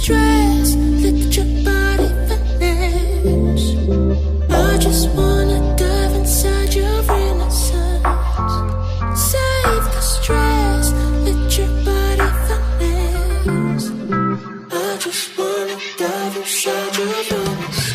stress, let your body finesse. I just wanna dive inside your innocence. Save the stress, let your body finesse. I just wanna dive inside your innocence.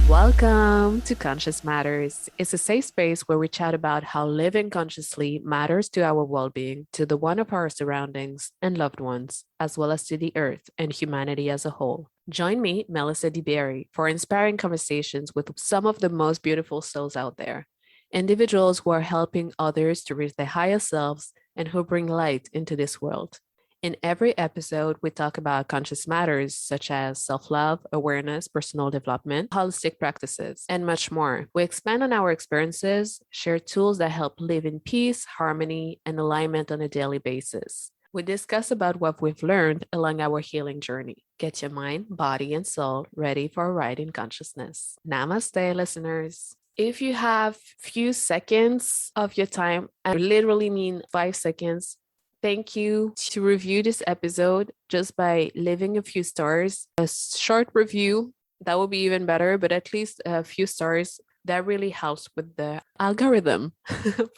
Welcome to Conscious Matters. It's a safe space where we chat about how living consciously matters to our well-being, to the one of our surroundings and loved ones, as well as to the earth and humanity as a whole. Join me, Melissa DeBerry, for inspiring conversations with some of the most beautiful souls out there. Individuals who are helping others to reach their higher selves and who bring light into this world. In every episode, we talk about conscious matters such as self-love, awareness, personal development, holistic practices, and much more. We expand on our experiences, share tools that help live in peace, harmony, and alignment on a daily basis. We discuss about what we've learned along our healing journey. Get your mind, body, and soul ready for a ride in consciousness. Namaste, listeners. If you have few seconds of your time, I literally mean 5 seconds, thank you to review this episode just by leaving a few stars. A short review, that would be even better, but at least a few stars. That really helps with the algorithm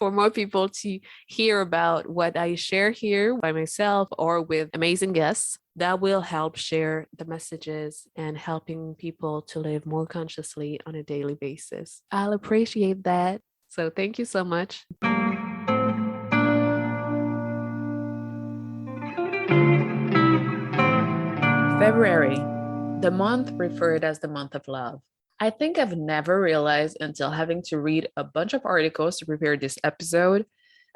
for more people to hear about what I share here by myself or with amazing guests. That will help share the messages and helping people to live more consciously on a daily basis. I'll appreciate that. So thank you so much. February, the month referred as the month of love. I think I've never realized until having to read a bunch of articles to prepare this episode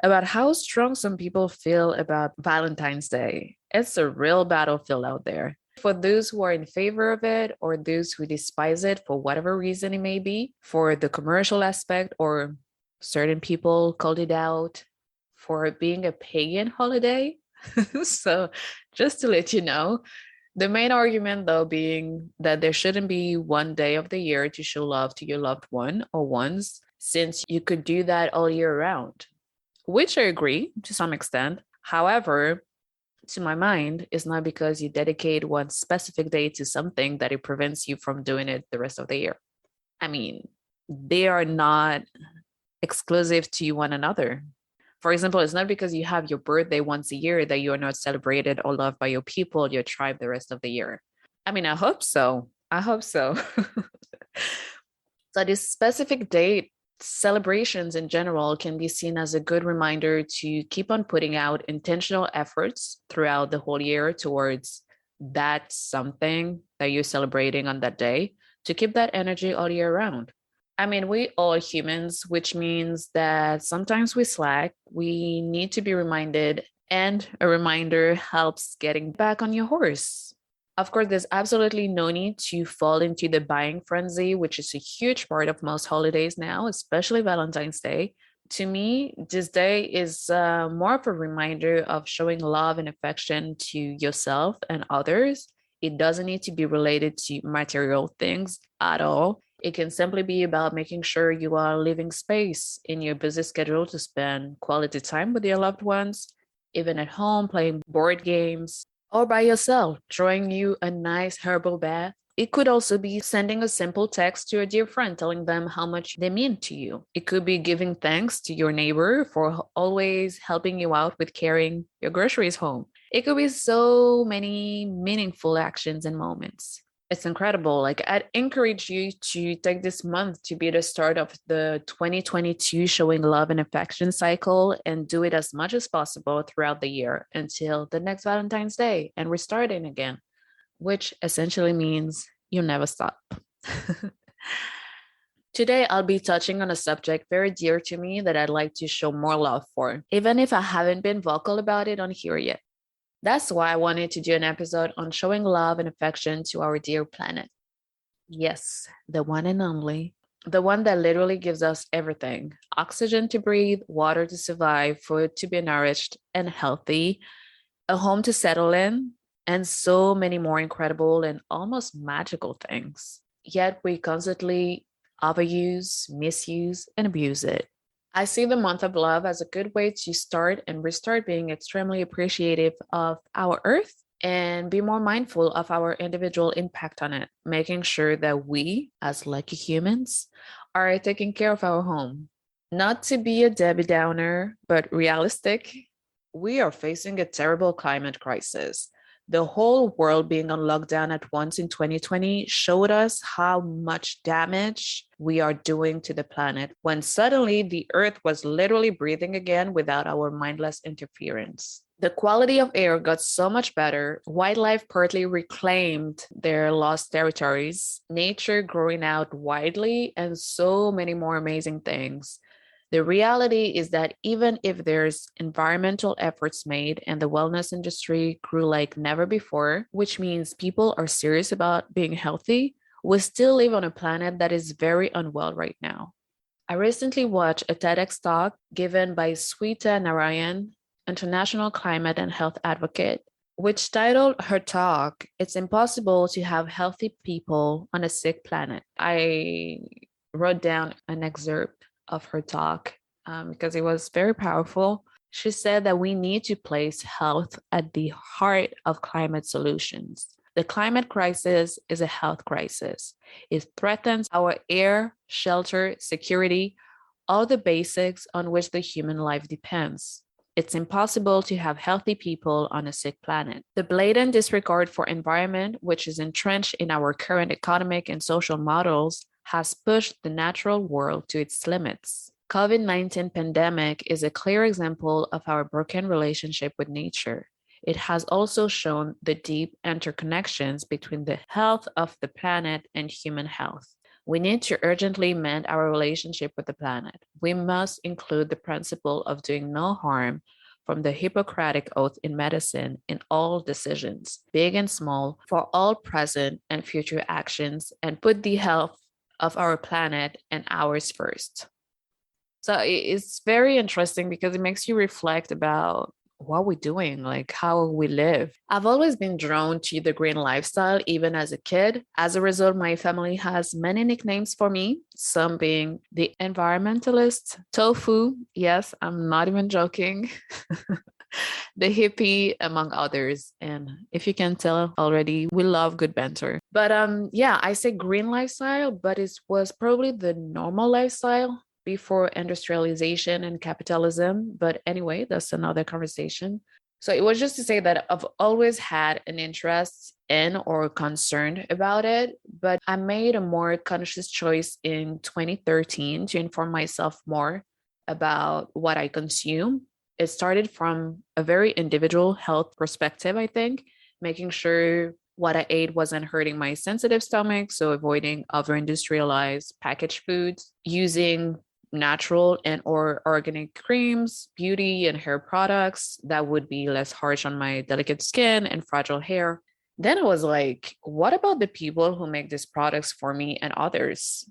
about how strong some people feel about Valentine's Day. It's a real battlefield out there. For those who are in favor of it or those who despise it for whatever reason it may be, for the commercial aspect or certain people called it out for being a pagan holiday. So just to let you know, the main argument, though, being that there shouldn't be one day of the year to show love to your loved one or ones, since you could do that all year round, which I agree to some extent. However, to my mind, it's not because you dedicate one specific day to something that it prevents you from doing it the rest of the year. I mean, they are not exclusive to one another. For example, it's not because you have your birthday once a year that you are not celebrated or loved by your people, your tribe, the rest of the year. I mean, I hope so. So this specific date, celebrations in general can be seen as a good reminder to keep on putting out intentional efforts throughout the whole year towards that something that you're celebrating on that day, to keep that energy all year round. I mean, we all humans, which means that sometimes we slack. We need to be reminded, and a reminder helps getting back on your horse. Of course, there's absolutely no need to fall into the buying frenzy, which is a huge part of most holidays now, especially Valentine's Day. To me, this day is more of a reminder of showing love and affection to yourself and others. It doesn't need to be related to material things at all. It can simply be about making sure you are leaving space in your busy schedule to spend quality time with your loved ones, even at home playing board games, or by yourself, drawing you a nice herbal bath. It could also be sending a simple text to a dear friend telling them how much they mean to you. It could be giving thanks to your neighbor for always helping you out with carrying your groceries home. It could be so many meaningful actions and moments. It's incredible. Like, I'd encourage you to take this month to be the start of the 2022 showing love and affection cycle, and do it as much as possible throughout the year until the next Valentine's Day and we're starting again, which essentially means you'll never stop. Today, I'll be touching on a subject very dear to me that I'd like to show more love for, even if I haven't been vocal about it on here yet. That's why I wanted to do an episode on showing love and affection to our dear planet. Yes, the one and only, the one that literally gives us everything: oxygen to breathe, water to survive, food to be nourished and healthy, a home to settle in, and so many more incredible and almost magical things. Yet we constantly overuse, misuse, and abuse it. I see the month of love as a good way to start and restart being extremely appreciative of our earth, and be more mindful of our individual impact on it, making sure that we, as lucky humans, are taking care of our home. Not to be a Debbie Downer, but realistic, we are facing a terrible climate crisis. The whole world being on lockdown at once in 2020 showed us how much damage we are doing to the planet when suddenly the earth was literally breathing again without our mindless interference. The quality of air got so much better. Wildlife partly reclaimed their lost territories, nature growing out widely, and so many more amazing things. The reality is that even if there's environmental efforts made and the wellness industry grew like never before, which means people are serious about being healthy, we still live on a planet that is very unwell right now. I recently watched a TEDx talk given by Sweta Narayan, international climate and health advocate, which titled her talk, "It's Impossible to Have Healthy People on a Sick Planet." I wrote down an excerpt of her talk because it was very powerful. She said that we need to place health at the heart of climate solutions. The climate crisis is a health crisis. It threatens our air, shelter, security, all the basics on which the human life depends. It's impossible to have healthy people on a sick planet. The blatant disregard for environment, which is entrenched in our current economic and social models, has pushed the natural world to its limits. COVID-19 pandemic is a clear example of our broken relationship with nature. It has also shown the deep interconnections between the health of the planet and human health. We need to urgently mend our relationship with the planet. We must include the principle of doing no harm from the Hippocratic Oath in medicine in all decisions, big and small, for all present and future actions, and put the health of our planet and ours first. So it's very interesting because it makes you reflect about what we're doing, like how we live. I've always been drawn to the green lifestyle, even as a kid. As a result, my family has many nicknames for me, some being the environmentalist, tofu. Yes, I'm not even joking. The hippie, among others. And if you can tell already, we love good banter. But yeah, I say green lifestyle, but it was probably the normal lifestyle before industrialization and capitalism. But anyway, that's another conversation. So it was just to say that I've always had an interest in or concern about it, but I made a more conscious choice in 2013 to inform myself more about what I consume. It started from a very individual health perspective, I think, making sure what I ate wasn't hurting my sensitive stomach. So avoiding over industrialized packaged foods, using natural and or organic creams, beauty and hair products that would be less harsh on my delicate skin and fragile hair. Then I was like, what about the people who make these products for me and others?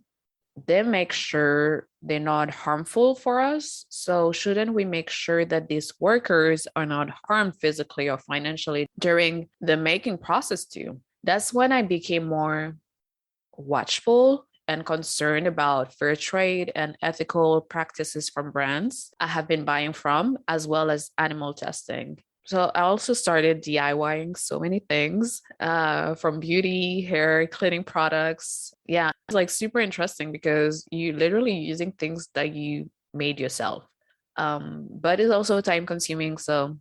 They make sure they're not harmful for us. So shouldn't we make sure that these workers are not harmed physically or financially during the making process too? That's when I became more watchful and concerned about fair trade and ethical practices from brands I have been buying from, as well as animal testing. So I also started DIYing so many things from beauty, hair, cleaning products. Yeah, it's like super interesting because you literally using things that you made yourself. But it's also time consuming. So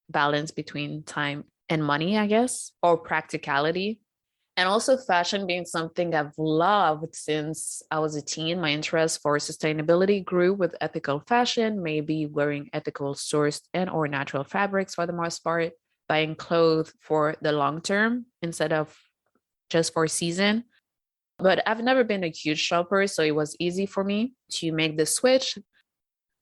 balance between time and money, I guess, or practicality. And also fashion being something I've loved since I was a teen. My interest for sustainability grew with ethical fashion, maybe wearing ethical sourced and or natural fabrics for the most part, buying clothes for the long term instead of just for season. But I've never been a huge shopper, so it was easy for me to make the switch.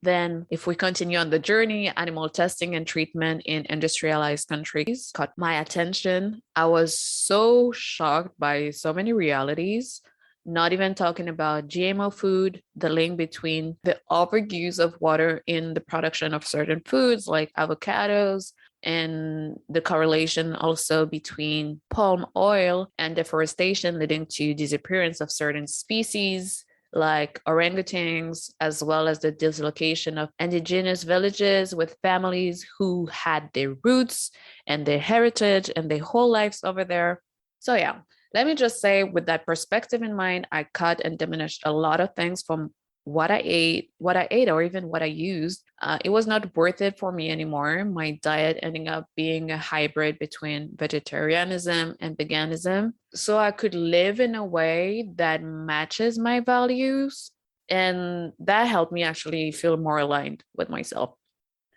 Then, if we continue on the journey, animal testing and treatment in industrialized countries caught my attention. I was so shocked by so many realities, not even talking about GMO food, the link between the overuse of water in the production of certain foods like avocados, and the correlation also between palm oil and deforestation leading to disappearance of certain species like orangutans, as well as the dislocation of indigenous villages with families who had their roots and their heritage and their whole lives over there. So, yeah, let me just say, with that perspective in mind, I cut and diminished a lot of things from what I ate, or even what I used. It was not worth it for me anymore. My diet ending up being a hybrid between vegetarianism and veganism. So I could live in a way that matches my values. And that helped me actually feel more aligned with myself.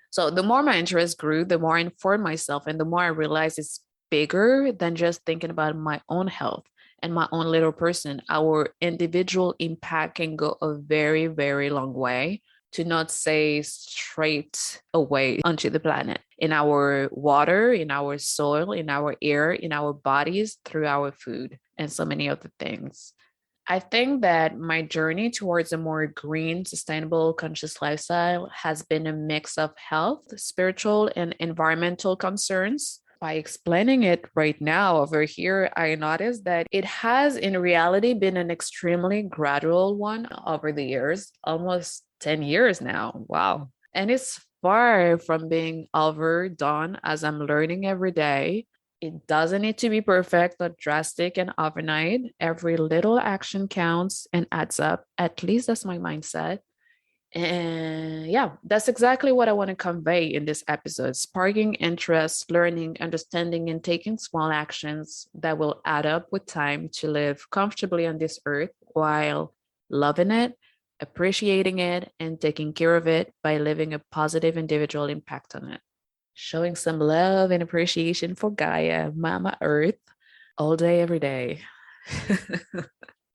So the more my interest grew, the more I informed myself, and the more I realized it's bigger than just thinking about my own health and my own little person. Our individual impact can go a very, very long way, to not say straight away onto the planet, in our water, in our soil, in our air, in our bodies, through our food, and so many other things. I think that my journey towards a more green, sustainable, conscious lifestyle has been a mix of health, spiritual, and environmental concerns. By explaining it right now over here, I noticed that it has in reality been an extremely gradual one over the years, almost 10 years now. Wow. And it's far from being overdone, as I'm learning every day. It doesn't need to be perfect or drastic and overnight. Every little action counts and adds up. At least that's my mindset. And yeah, that's exactly what I want to convey in this episode: sparking interest, learning, understanding, and taking small actions that will add up with time to live comfortably on this earth while loving it, appreciating it, and taking care of it by living a positive individual impact on it. Showing some love and appreciation for Gaia, Mama Earth, all day, every day.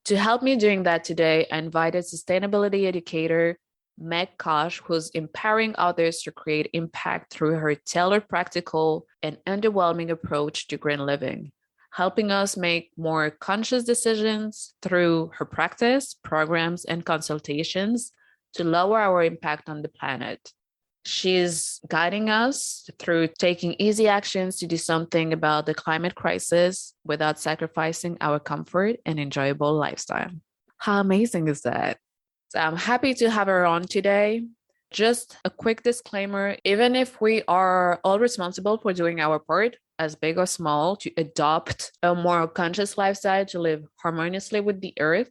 To help me doing that today, I invited sustainability educator Meg Koch, who's empowering others to create impact through her tailored, practical, and underwhelming approach to green living, helping us make more conscious decisions through her practice, programs, and consultations to lower our impact on the planet. She's guiding us through taking easy actions to do something about the climate crisis without sacrificing our comfort and enjoyable lifestyle. How amazing is that? So I'm happy to have her on today. Just a quick disclaimer: even if we are all responsible for doing our part, as big or small, to adopt a more conscious lifestyle to live harmoniously with the earth,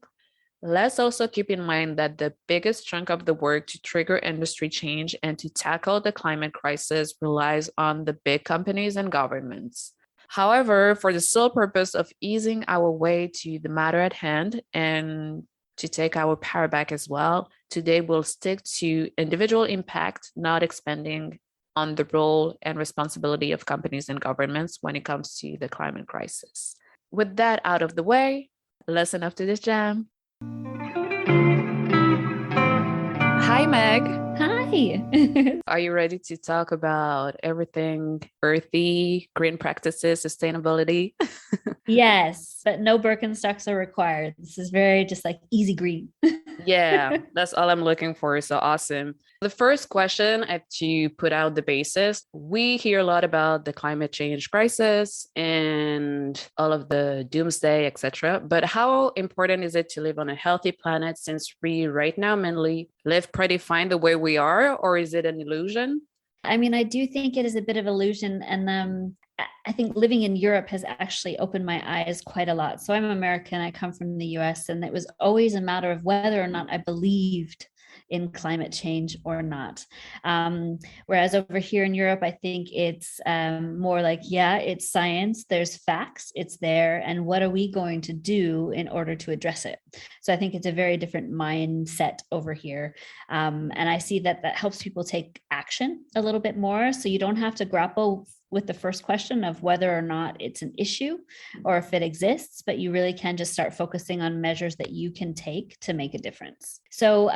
let's also keep in mind that the biggest chunk of the work to trigger industry change and to tackle the climate crisis relies on the big companies and governments. However, for the sole purpose of easing our way to the matter at hand and to take our power back as well, today we'll stick to individual impact, not expanding on the role and responsibility of companies and governments when it comes to the climate crisis. With that out of the way, listen up to this jam. Hi, Meg. Hi. Are you ready to talk about everything earthy, green practices, sustainability? Yes, but no Birkenstocks are required. This is very just like easy green. Yeah, that's all I'm looking for. So awesome. The first question, I have to put out the basis. We hear a lot about the climate change crisis and all of the doomsday, etc. But how important is it to live on a healthy planet, since we right now mainly live pretty fine the way we are, or is it an illusion? I mean, I do think it is a bit of illusion. And I think living in Europe has actually opened my eyes quite a lot. So I'm American, I come from the US, and it was always a matter of whether or not I believed in climate change or not. Whereas over here in Europe, I think it's more like, yeah, it's science, there's facts, it's there, and what are we going to do in order to address it? So I think it's a very different mindset over here. And I see that that helps people take action a little bit more. So you don't have to grapple with the first question of whether or not it's an issue or if it exists, but you really can just start focusing on measures that you can take to make a difference. So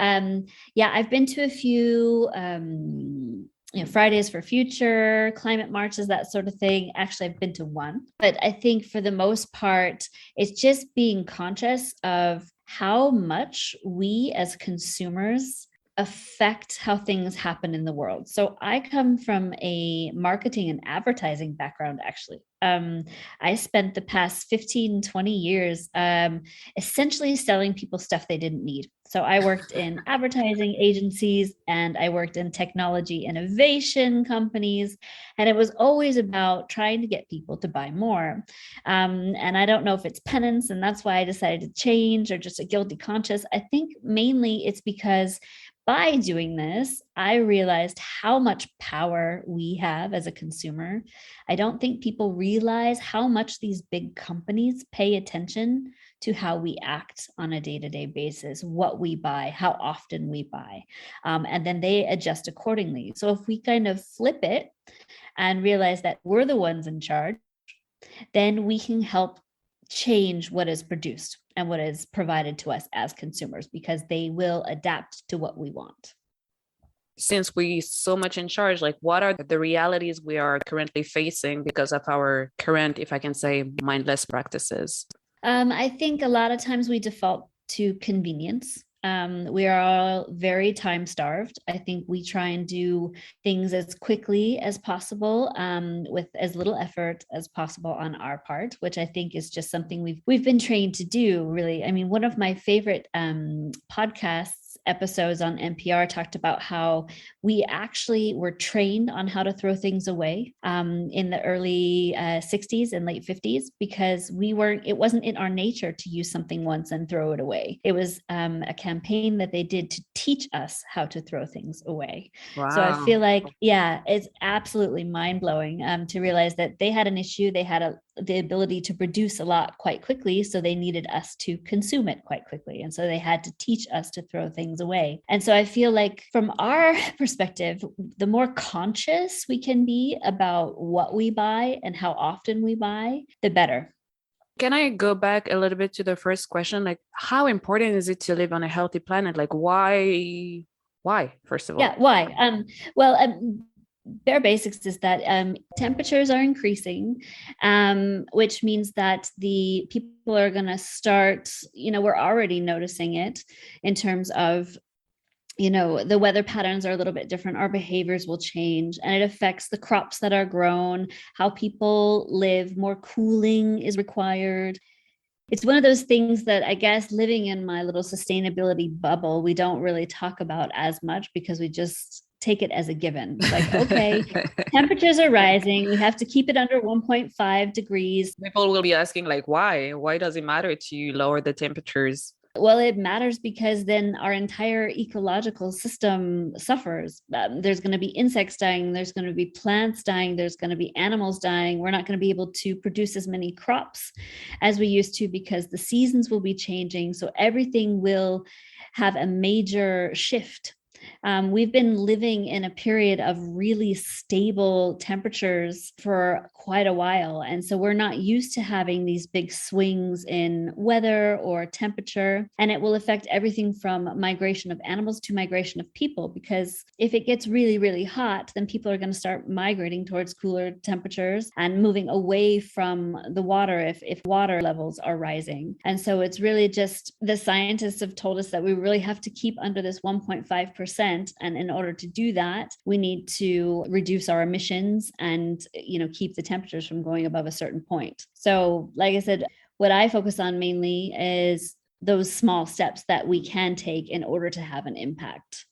yeah, I've been to a few Fridays for Future, climate marches, that sort of thing. Actually, I've been to one, but I think for the most part, it's just being conscious of how much we as consumers affect how things happen in the world. So I come from a marketing and advertising background, actually. I spent the past 15, 20 years essentially selling people stuff they didn't need. So I worked in advertising agencies and I worked in technology innovation companies. And it was always about trying to get people to buy more. And I don't know if it's penance and that's why I decided to change or just a guilty conscience. I think mainly it's because by doing this, I realized how much power we have as a consumer. I don't think people realize how much these big companies pay attention to how we act on a day-to-day basis, what we buy, how often we buy, and then they adjust accordingly. So if we kind of flip it and realize that we're the ones in charge, then we can help change what is produced and what is provided to us as consumers, because they will adapt to what we want. Since we so much in charge, like what are the realities we are currently facing because of our current, if I can say, mindless practices? I think a lot of times we default to convenience. We are all very time starved. I think we try and do things as quickly as possible, with as little effort as possible on our part, which I think is just something we've been trained to do, really. I mean, one of my favorite podcasts episodes on NPR talked about how we actually were trained on how to throw things away in the early 60s and late 50s, because it wasn't in our nature to use something once and throw it away. It was a campaign that they did to teach us how to throw things away. Wow. So I feel like, yeah, it's absolutely mind-blowing to realize that they had an issue. They had the ability to produce a lot quite quickly, so they needed us to consume it quite quickly, and so they had to teach us to throw things away. And so I feel like from our perspective, the more conscious we can be about what we buy and how often we buy, the better. Can I go back a little bit to the first question? Like, how important is it to live on a healthy planet? Like, why, first of all? Yeah, why? Bare basics is that temperatures are increasing, which means that the people are going to start, we're already noticing it in terms of, the weather patterns are a little bit different. Our behaviors will change, and it affects the crops that are grown, how people live. More cooling is required. It's one of those things that I guess living in my little sustainability bubble, we don't really talk about as much because we just take it as a given. It's like, okay, temperatures are rising. We have to keep it under 1.5 degrees. People will be asking, like, why? Why does it matter to lower the temperatures? Well, it matters because then our entire ecological system suffers. There's going to be insects dying. There's going to be plants dying. There's going to be animals dying. We're not going to be able to produce as many crops as we used to because the seasons will be changing. So everything will have a major shift. We've been living in a period of really stable temperatures for quite a while. And so we're not used to having these big swings in weather or temperature. And it will affect everything from migration of animals to migration of people, because if it gets really, really hot, then people are going to start migrating towards cooler temperatures and moving away from the water if water levels are rising. And so it's really just, the scientists have told us that we really have to keep under this 1.5%. And in order to do that, we need to reduce our emissions and, keep the temperatures from going above a certain point. So, like I said, what I focus on mainly is those small steps that we can take in order to have an impact.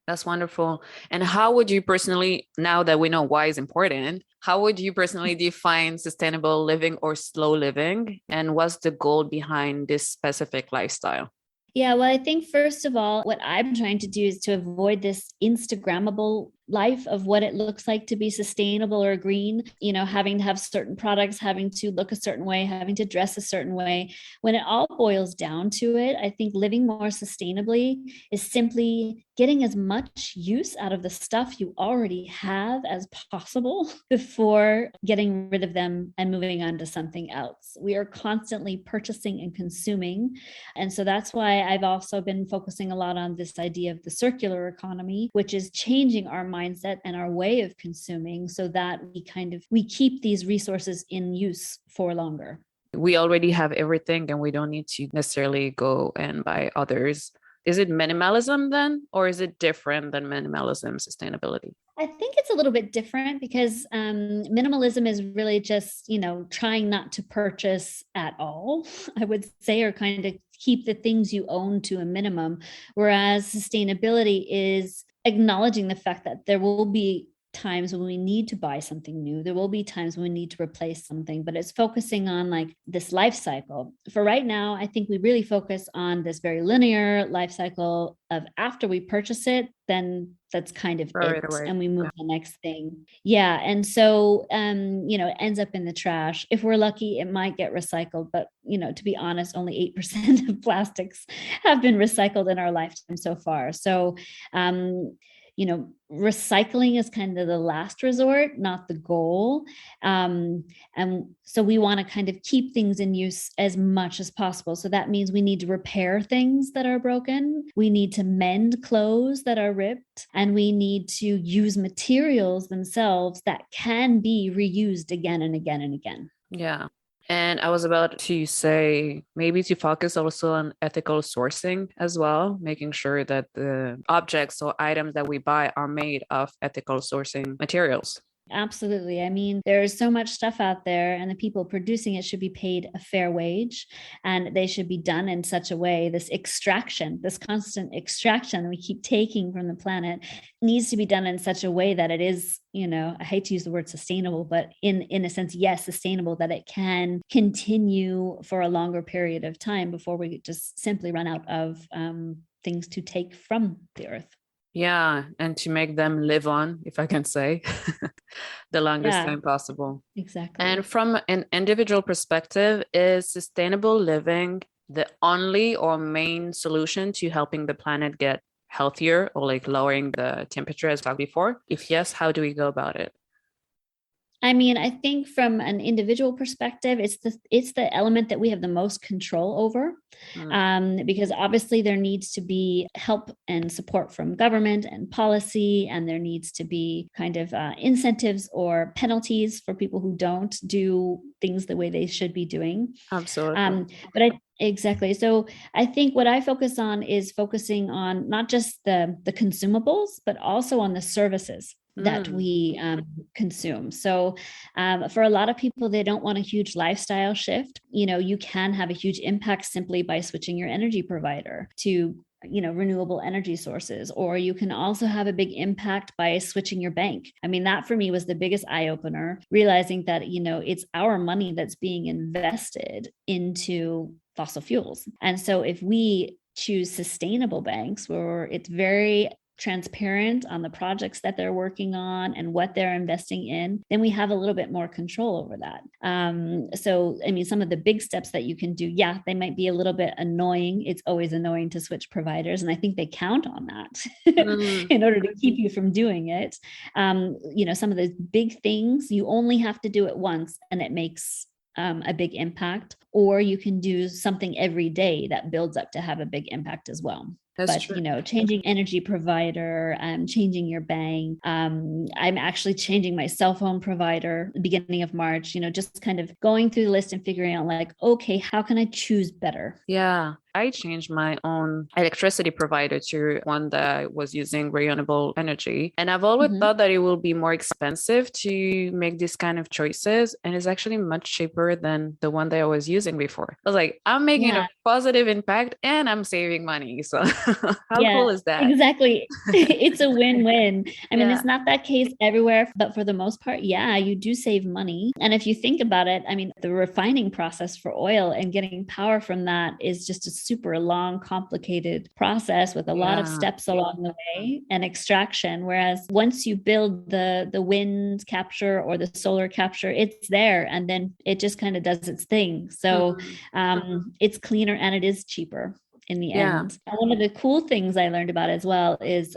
That's wonderful. And how would you personally, now that we know why is important, how would you personally define sustainable living or slow living? And what's the goal behind this specific lifestyle? Yeah, well, I think first of all, what I'm trying to do is to avoid this Instagrammable life of what it looks like to be sustainable or green, having to have certain products, having to look a certain way, having to dress a certain way. When it all boils down to it, I think living more sustainably is simply getting as much use out of the stuff you already have as possible before getting rid of them and moving on to something else. We are constantly purchasing and consuming. And so that's why I've also been focusing a lot on this idea of the circular economy, which is changing our mindset and our way of consuming so that we keep these resources in use for longer. We already have everything and we don't need to necessarily go and buy others. Is it minimalism then, or is it different than minimalism sustainability? I think it's a little bit different because minimalism is really just, trying not to purchase at all, I would say, or kind of keep the things you own to a minimum. Whereas sustainability is acknowledging the fact that there will be times when we need to buy something new. There will be times when we need to replace something, but it's focusing on like this life cycle. For right now, I think we really focus on this very linear life cycle of after we purchase it, then that's kind of Right it. away. And we move to the next thing. Yeah. And so, it ends up in the trash. If we're lucky, it might get recycled. But, to be honest, only 8% of plastics have been recycled in our lifetime so far. So, recycling is kind of the last resort, not the goal. And so we want to kind of keep things in use as much as possible. So that means we need to repair things that are broken. We need to mend clothes that are ripped, and we need to use materials themselves that can be reused again and again and again. Yeah. And I was about to say maybe to focus also on ethical sourcing as well, making sure that the objects or items that we buy are made of ethical sourcing materials. Absolutely. I mean, there's so much stuff out there, and the people producing it should be paid a fair wage, and they should be done in such a way. This extraction, this constant extraction we keep taking from the planet, needs to be done in such a way that it is, I hate to use the word sustainable, but in a sense, yes, sustainable, that it can continue for a longer period of time before we just simply run out of things to take from the earth. Yeah, and to make them live on, if I can say, the longest time possible. Exactly. And from an individual perspective, is sustainable living the only or main solution to helping the planet get healthier, or like lowering the temperature as talked before? If yes, how do we go about it? I mean, I think from an individual perspective, it's the element that we have the most control over, because obviously there needs to be help and support from government and policy, and there needs to be kind of incentives or penalties for people who don't do things the way they should be doing. Absolutely. Exactly. So I think what I focus on is focusing on not just the consumables, but also on the services that we consume. So for a lot of people, they don't want a huge lifestyle shift. You can have a huge impact simply by switching your energy provider to renewable energy sources, or you can also have a big impact by switching your bank. I mean, that for me was the biggest eye opener, realizing that it's our money that's being invested into fossil fuels. And so if we choose sustainable banks where it's very transparent on the projects that they're working on and what they're investing in, then we have a little bit more control over that. So, I mean, some of the big steps that you can do, they might be a little bit annoying. It's always annoying to switch providers, and I think they count on that in order to keep you from doing it. Some of those big things, you only have to do it once, and it makes a big impact, or you can do something every day that builds up to have a big impact as well. That's true. Changing energy provider, changing your bank. I'm actually changing my cell phone provider beginning of March, just kind of going through the list and figuring out like, okay, how can I choose better? Yeah. I changed my own electricity provider to one that was using renewable energy. And I've always thought that it will be more expensive to make these kind of choices. And it's actually much cheaper than the one that I was using before. I was like, I'm making a positive impact and I'm saving money. So how cool is that? Exactly. It's a win-win. I mean, it's not that case everywhere, but for the most part, you do save money. And if you think about it, I mean, the refining process for oil and getting power from that is just a super long, complicated process with a lot of steps along the way and extraction. Whereas once you build the wind capture or the solar capture, it's there, and then it just kind of does its thing. So it's cleaner and it is cheaper in the end. And one of the cool things I learned about as well is,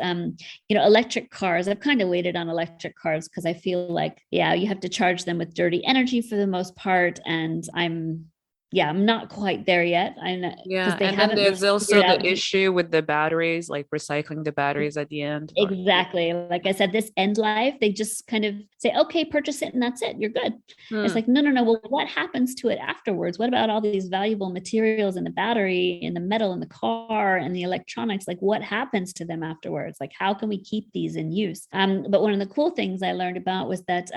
electric cars. I've kind of waited on electric cars because I feel like, you have to charge them with dirty energy for the most part. And I'm yeah, I'm not quite there yet. I know because Yeah. they And then haven't really there's also figured the out the issue with the batteries, like recycling the batteries at the end. Or, exactly. Like I said, this end life, they just kind of say, okay, purchase it and that's it. You're good. It's Hmm. like, no, no, no. Well, what happens to it afterwards? What about all these valuable materials in the battery, in the metal in the car, and the electronics? Like, what happens to them afterwards? Like, how can we keep these in use? But one of the cool things I learned about was that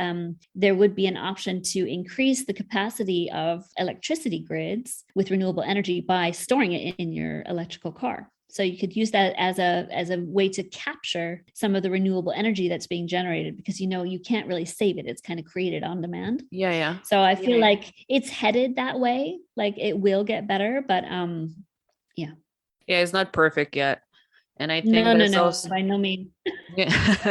there would be an option to increase the capacity of electricity grids with renewable energy by storing it in your electrical car. So you could use that as a way to capture some of the renewable energy that's being generated, because you can't really save it. It's kind of created on demand. Yeah, yeah. So I feel like it's headed that way. Like it will get better, but yeah. Yeah, it's not perfect yet. And I think No, by no means. yeah.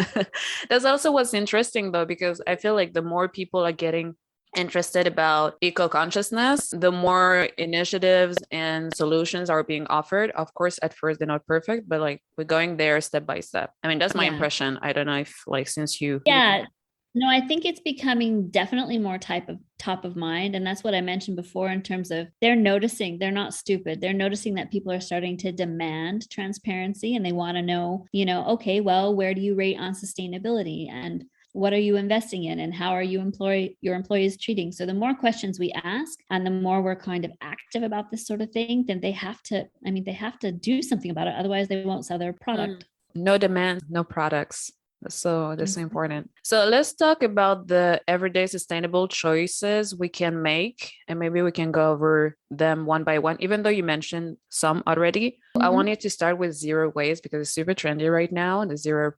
That's also what's interesting though, because I feel like the more people are getting interested about eco-consciousness, the more initiatives and solutions are being offered. Of course, at first they're not perfect, but like we're going there step by step. I mean, that's my impression. I don't know if like since you Yeah. No, I think it's becoming definitely more top of mind. And that's what I mentioned before in terms of they're noticing, they're not stupid. They're noticing that people are starting to demand transparency and they want to know, okay, well, where do you rate on sustainability? And what are you investing in? And how are your employees treating? So the more questions we ask and the more we're kind of active about this sort of thing, then they have to do something about it. Otherwise they won't sell their product. No demand, no products. So that's so important. So let's talk about the everyday sustainable choices we can make, and maybe we can go over them one by one, even though you mentioned some already. I want you to start with zero waste because it's super trendy right now, the zero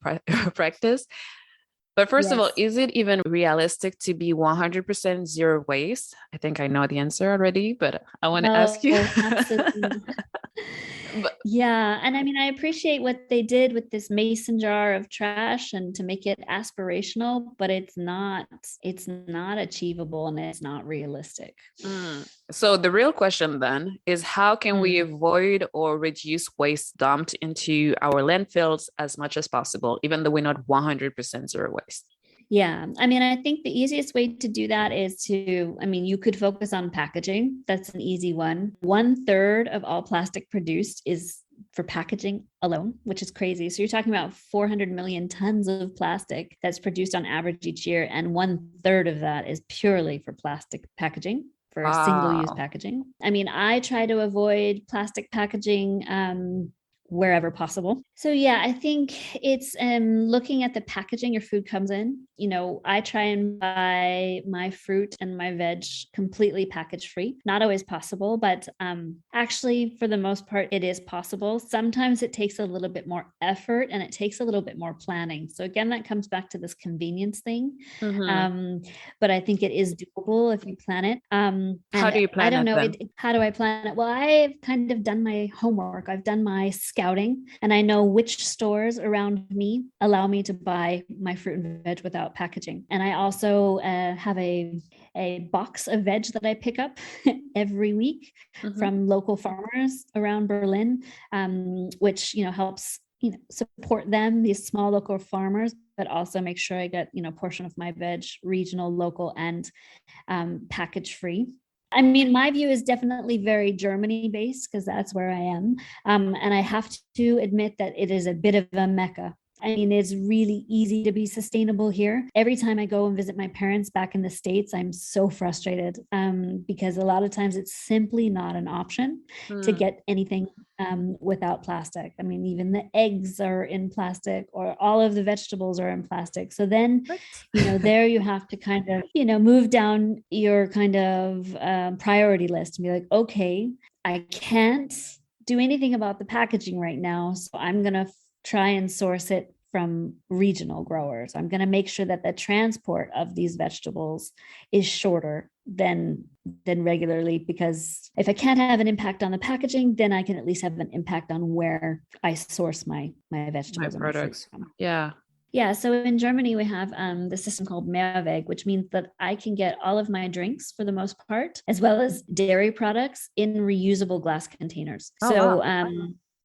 practice. But first of all, is it even realistic to be 100% zero waste? I think I know the answer already, but I want to ask you. Absolutely. Yeah. And I mean, I appreciate what they did with this mason jar of trash and to make it aspirational, but it's not achievable and it's not realistic. So the real question then is how can we avoid or reduce waste dumped into our landfills as much as possible, even though we're not 100% zero waste? Yeah. I mean, I think the easiest way to do that is you could focus on packaging. That's an easy one. 1/3 of all plastic produced is for packaging alone, which is crazy. So you're talking about 400 million tons of plastic that's produced on average each year. And 1/3 of that is purely for plastic packaging, for single-use packaging. I mean, I try to avoid plastic packaging wherever possible. So yeah, I think it's looking at the packaging your food comes in. I try and buy my fruit and my veg completely package free. Not always possible, but actually for the most part, it is possible. Sometimes it takes a little bit more effort and it takes a little bit more planning. So again, that comes back to this convenience thing. But I think it is doable if you plan it. How do you plan it? I don't know. How do I plan it? Well, I've kind of done my homework. I've done my scouting and I know which stores around me allow me to buy my fruit and veg without packaging. And I also have a box of veg that I pick up every week from local farmers around Berlin, which helps support them, these small local farmers, but also make sure I get a portion of my veg regional, local, and package free. I mean, my view is definitely very Germany based because that's where I am. And I have to admit that it is a bit of a mecca. I mean, it's really easy to be sustainable here. Every time I go and visit my parents back in the States, I'm so frustrated because a lot of times it's simply not an option to get anything without plastic. I mean, even the eggs are in plastic or all of the vegetables are in plastic. So then, there you have to kind of, move down your kind of priority list and be like, okay, I can't do anything about the packaging right now. So I'm going to try and source it from regional growers. I'm going to make sure that the transport of these vegetables is shorter than regularly, because if I can't have an impact on the packaging, then I can at least have an impact on where I source my vegetables and products from. Yeah. So in Germany, we have the system called Mehrweg, which means that I can get all of my drinks for the most part, as well as dairy products in reusable glass containers.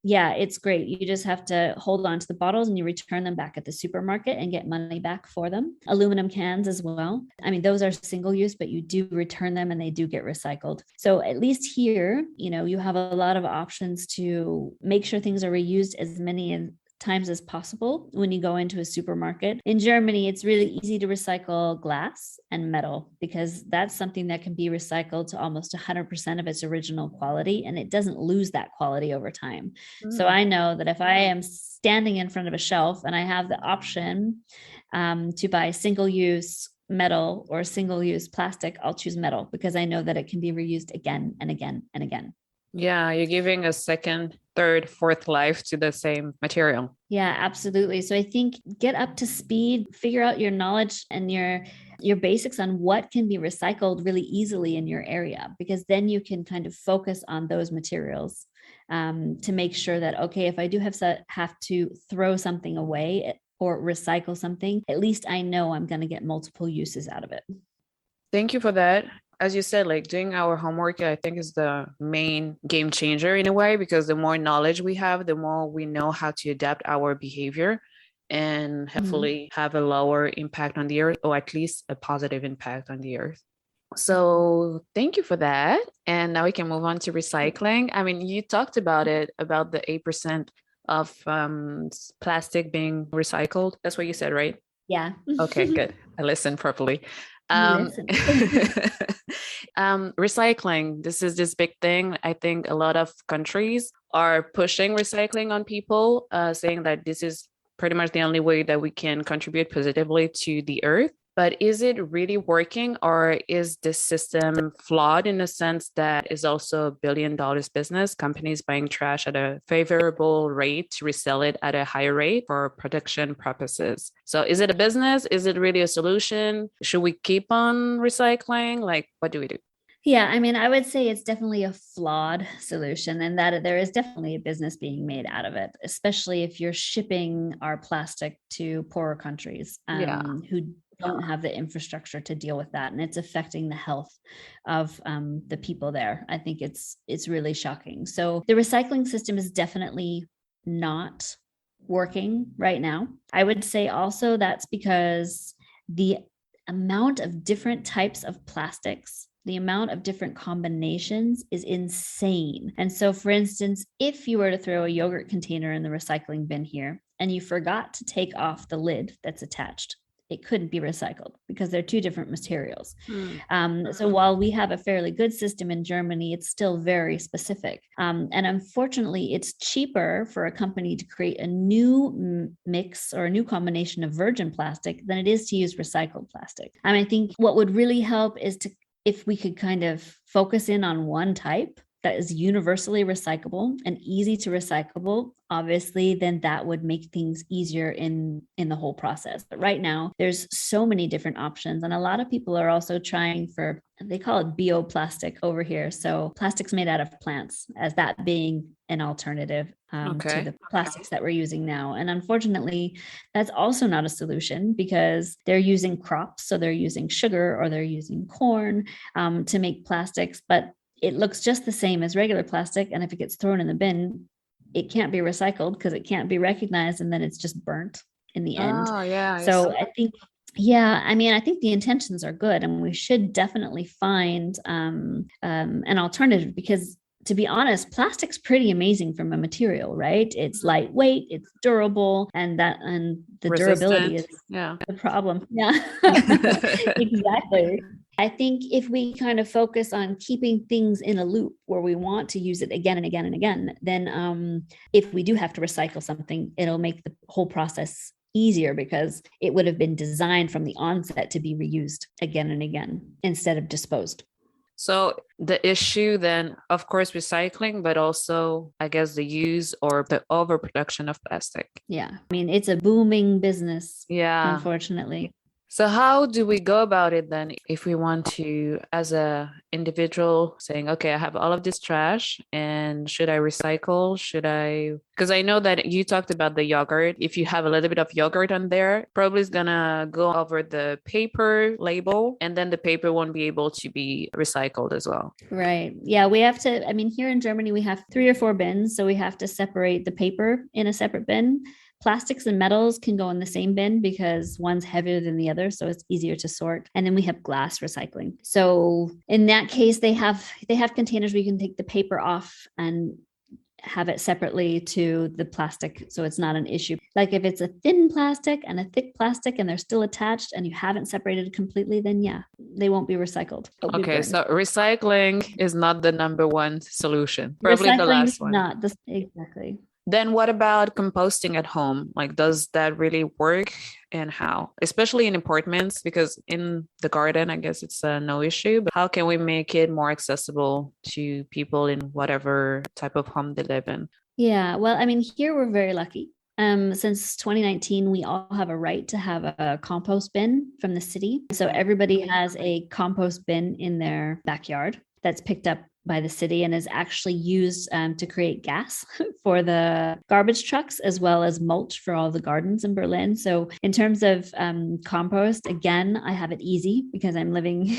Yeah, it's great. You just have to hold on to the bottles and you return them back at the supermarket and get money back for them. Aluminum cans as well. I mean, those are single use, but you do return them and they do get recycled. So at least here, you have a lot of options to make sure things are reused as many times as possible when you go into a supermarket. In Germany, it's really easy to recycle glass and metal because that's something that can be recycled to almost 100% of its original quality, and it doesn't lose that quality over time. So I know that if I am standing in front of a shelf and I have the option to buy single-use metal or single-use plastic, I'll choose metal because I know that it can be reused again and again and again. Yeah, you're giving a second, third, fourth life to the same material. Yeah, absolutely. So I think get up to speed, figure out your knowledge and your basics on what can be recycled really easily in your area, because then you can kind of focus on those materials to make sure that, okay, if I do have to throw something away or recycle something, at least I know I'm going to get multiple uses out of it. Thank you for that. As you said, like doing our homework, I think is the main game changer in a way, because the more knowledge we have, the more we know how to adapt our behavior and hopefully have a lower impact on the earth, or at least a positive impact on the earth. So thank you for that. And now we can move on to recycling. I mean, you talked about it, about the 8% of plastic being recycled. That's what you said, right? Yeah. Okay, good. I listened properly. Recycling, this is this big thing. I think a lot of countries are pushing recycling on people, saying that this is pretty much the only way that we can contribute positively to the earth. But is it really working, or is this system flawed in the sense that it's also $1 billion business, companies buying trash at a favorable rate to resell it at a higher rate for production purposes? So is it a business? Is it really a solution? Should we keep on recycling? Like, what do we do? Yeah, I mean, I would say it's definitely a flawed solution, and that there is definitely a business being made out of it, especially if you're shipping our plastic to poorer countries who don't have the infrastructure to deal with that, and it's affecting the health of the people there. I think it's really shocking. So the recycling system is definitely not working right now. I would say also that's because the amount of different types of plastics, the amount of different combinations is insane. And so, for instance, if you were to throw a yogurt container in the recycling bin here and you forgot to take off the lid that's attached, it couldn't be recycled because they're two different materials. So while we have a fairly good system in Germany, it's still very specific. And unfortunately, it's cheaper for a company to create a new mix or a new combination of virgin plastic than it is to use recycled plastic. And I think what would really help is if we could kind of focus in on one type that is universally recyclable and easy to recyclable, obviously, then that would make things easier in the whole process. But right now, there's so many different options. And a lot of people are also trying for, they call it bioplastic over here. So plastics made out of plants, as that being an alternative to the plastics that we're using now. And unfortunately, that's also not a solution because they're using crops. So they're using sugar or they're using corn to make plastics, but it looks just the same as regular plastic. And if it gets thrown in the bin, it can't be recycled because it can't be recognized. And then it's just burnt in the end. Oh, yeah. So I think, I think the intentions are good and we should definitely find an alternative because, to be honest, plastic's pretty amazing from a material, right? It's lightweight, it's durable, and the durability is the problem. Yeah, exactly. I think if we kind of focus on keeping things in a loop where we want to use it again and again and again, then if we do have to recycle something, it'll make the whole process easier because it would have been designed from the onset to be reused again and again instead of disposed. So the issue then, of course, recycling, but also, I guess, the use or the overproduction of plastic. Yeah. I mean, it's a booming business, unfortunately. So how do we go about it then if we want to, as a individual, saying, okay, I have all of this trash and should I recycle? Should I? Because I know that you talked about the yogurt. If you have a little bit of yogurt on there, probably is gonna go over the paper label and then the paper won't be able to be recycled as well. Right. Yeah, we have to, I mean, here in Germany, we have 3 or 4 bins. So we have to separate the paper in a separate bin. Plastics and metals can go in the same bin because one's heavier than the other, so it's easier to sort. And then we have glass recycling. So in that case, they have containers where you can take the paper off and have it separately to the plastic, so it's not an issue. Like if it's a thin plastic and a thick plastic and they're still attached and you haven't separated completely, then yeah, they won't be recycled. Okay, so recycling is not the number one solution. Probably the Recycling last is one. not the exactly. Then what about composting at home? Like, does that really work and how? Especially in apartments, because in the garden, I guess it's no issue. But how can we make it more accessible to people in whatever type of home they live in? Yeah, well, I mean, here we're very lucky. Since 2019, we all have a right to have a compost bin from the city. So everybody has a compost bin in their backyard that's picked up by the city and is actually used to create gas for the garbage trucks, as well as mulch for all the gardens in Berlin. So in terms of compost, again, I have it easy because I'm living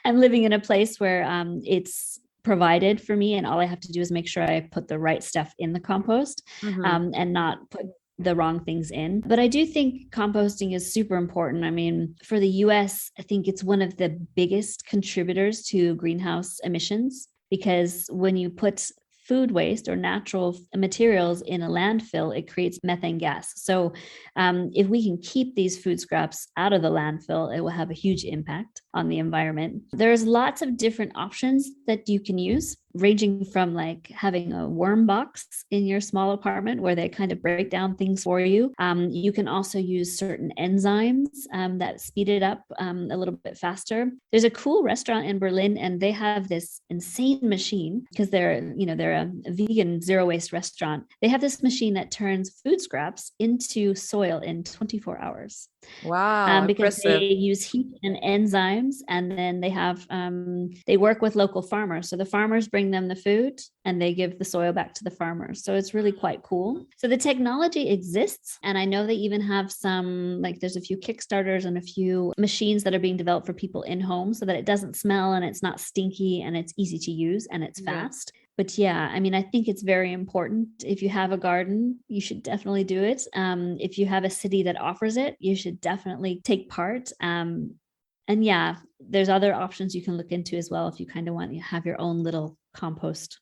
I'm living in a place where it's provided for me, and all I have to do is make sure I put the right stuff in the compost and not put the wrong things in. But I do think composting is super important. I mean, for the US, I think it's one of the biggest contributors to greenhouse emissions, because when you put food waste or natural materials in a landfill, it creates methane gas. So if we can keep these food scraps out of the landfill, it will have a huge impact on the environment. There's lots of different options that you can use, ranging from like having a worm box in your small apartment where they kind of break down things for you. You can also use certain enzymes that speed it up a little bit faster. There's a cool restaurant in Berlin, and they have this insane machine because they're a vegan zero waste restaurant. They have this machine that turns food scraps into soil in 24 hours. Wow, because impressive. they use heat and enzymes, and then they work with local farmers. So the farmers bring them the food and they give the soil back to the farmers. So it's really quite cool. So the technology exists, and I know they even have some, like there's a few Kickstarters and a few machines that are being developed for people in home so that it doesn't smell and it's not stinky and it's easy to use and it's fast. But yeah, I mean, I think it's very important. If you have a garden, you should definitely do it. If you have a city that offers it, you should definitely take part. And yeah, there's other options you can look into as well if you kind of want to have your own little compost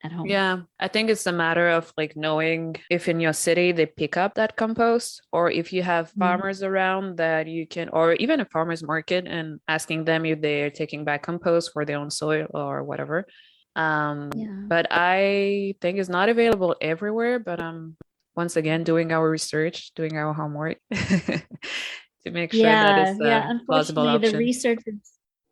at home. Yeah, I think it's a matter of like knowing if in your city they pick up that compost, or if you have farmers around that you can, or even a farmer's market, and asking them if they're taking back compost for their own soil or whatever. But I think it's not available everywhere, but once again doing our research, doing our homework to make sure that it's a plausible Unfortunately, option.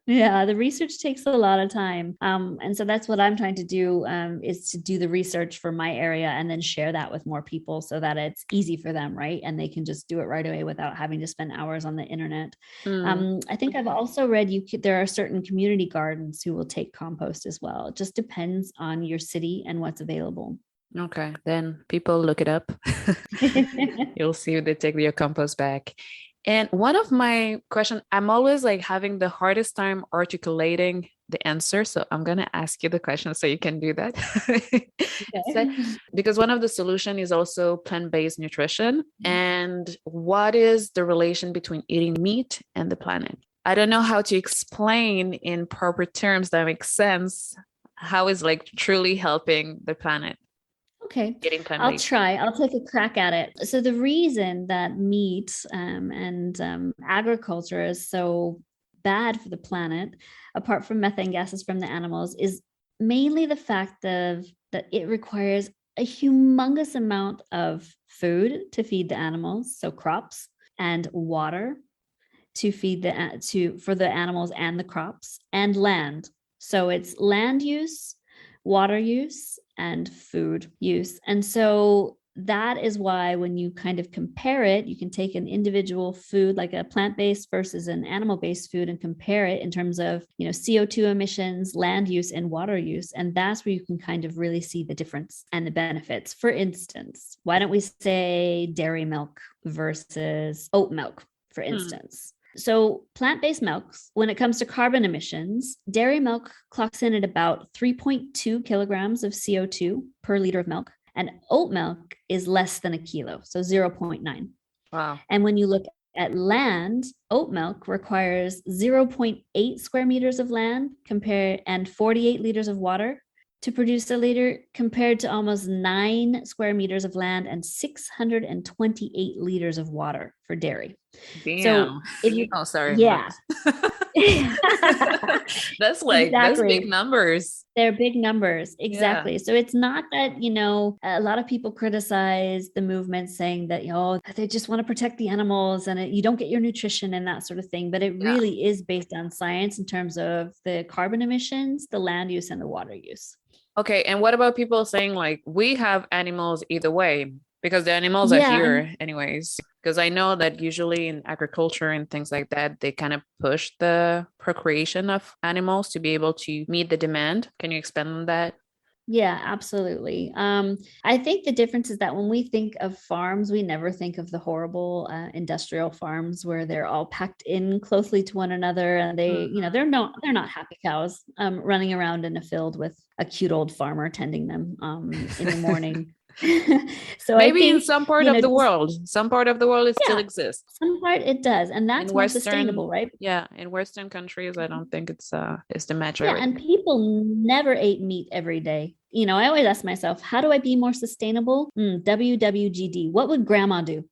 the research takes a lot of time. And so that's what I'm trying to do, is to do the research for my area and then share that with more people so that it's easy for them, right? And they can just do it right away without having to spend hours on the internet. I think I've also read there are certain community gardens who will take compost as well. It just depends on your city and what's available. Okay, then people look it up. You'll see if they take your compost back. And one of my questions, I'm always like having the hardest time articulating the answer. So I'm going to ask you the question so you can do that. Because one of the solution is also plant-based nutrition. And what is the relation between eating meat and the planet? I don't know how to explain in proper terms that make sense how is like truly helping the planet. Okay, I'll try. I'll take a crack at it. So the reason that meat and agriculture is so bad for the planet, apart from methane gases from the animals, is mainly the fact that it requires a humongous amount of food to feed the animals, so crops, and water to feed for the animals and the crops, and land. So it's land use, water use, and food use. And so that is why when you kind of compare it, you can take an individual food like a plant-based versus an animal-based food and compare it in terms of, CO2 emissions, land use, and water use. And that's where you can kind of really see the difference and the benefits. For instance, why don't we say dairy milk versus oat milk, for instance? So plant-based milks, when it comes to carbon emissions, dairy milk clocks in at about 3.2 kilograms of CO2 per liter of milk, and oat milk is less than a kilo, so 0.9. Wow. And when you look at land, oat milk requires 0.8 square meters of land and 48 liters of water to produce a liter, compared to almost 9 square meters of land and 628 liters of water for dairy. Damn. So if you, sorry. yeah. That's big numbers. They're big numbers. Exactly. Yeah. So it's not that, a lot of people criticize the movement saying that, they just want to protect the animals and you don't get your nutrition and that sort of thing. But it really is based on science in terms of the carbon emissions, the land use, and the water use. Okay. And what about people saying like, we have animals either way? Because the animals are here anyways. Because I know that usually in agriculture and things like that, they kind of push the procreation of animals to be able to meet the demand. Can you expand on that? Yeah, absolutely. I think the difference is that when we think of farms, we never think of the horrible industrial farms where they're all packed in closely to one another, and they're not happy cows running around in a field with a cute old farmer tending them in the morning. So maybe I think, in some part of the world it still exists. Some part it does, and that's more sustainable, right? Yeah, in Western countries, I don't think it's the majority. Yeah, and people never ate meat every day. I always ask myself, how do I be more sustainable? WWGD. What would grandma do?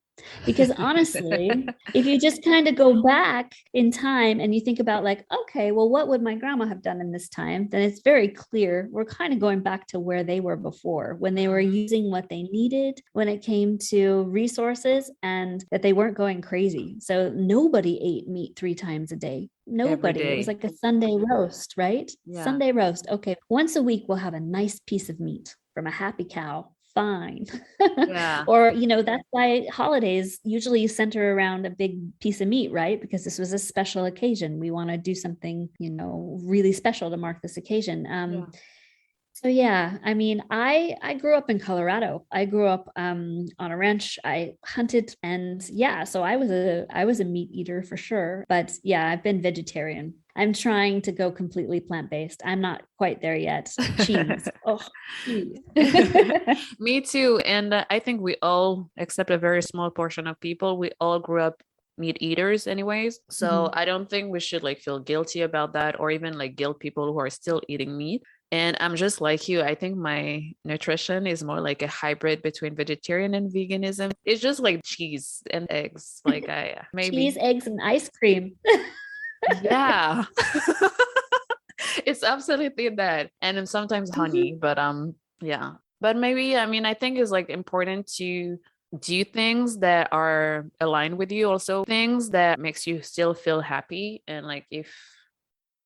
Because honestly, if you just kind of go back in time and you think about like, okay, well, what would my grandma have done in this time? Then it's very clear we're kind of going back to where they were before, when they were using what they needed when it came to resources, and that they weren't going crazy. So nobody ate meat 3 times a day. Nobody. It was like a Sunday roast, right? Yeah. Sunday roast. Okay. Once a week, we'll have a nice piece of meat from a happy cow. Fine. Yeah. Or, that's why holidays usually center around a big piece of meat, right? Because this was a special occasion. We want to do something, really special to mark this occasion. So yeah, I mean, I grew up in Colorado. I grew up on a ranch. I hunted, and so I was a meat eater for sure. But yeah, I've been vegetarian. I'm trying to go completely plant-based. I'm not quite there yet. Cheese. Cheese. Me too. And I think we all, except a very small portion of people, we all grew up meat eaters anyways. So I don't think we should like feel guilty about that, or even like guilt people who are still eating meat. And I'm just like you. I think my nutrition is more like a hybrid between vegetarian and veganism. It's just like cheese and eggs. Like maybe cheese, eggs, and ice cream. Yeah. It's absolutely that. And then sometimes honey, but yeah. But maybe, I mean, I think it's like important to do things that are aligned with you, also things that makes you still feel happy. And like if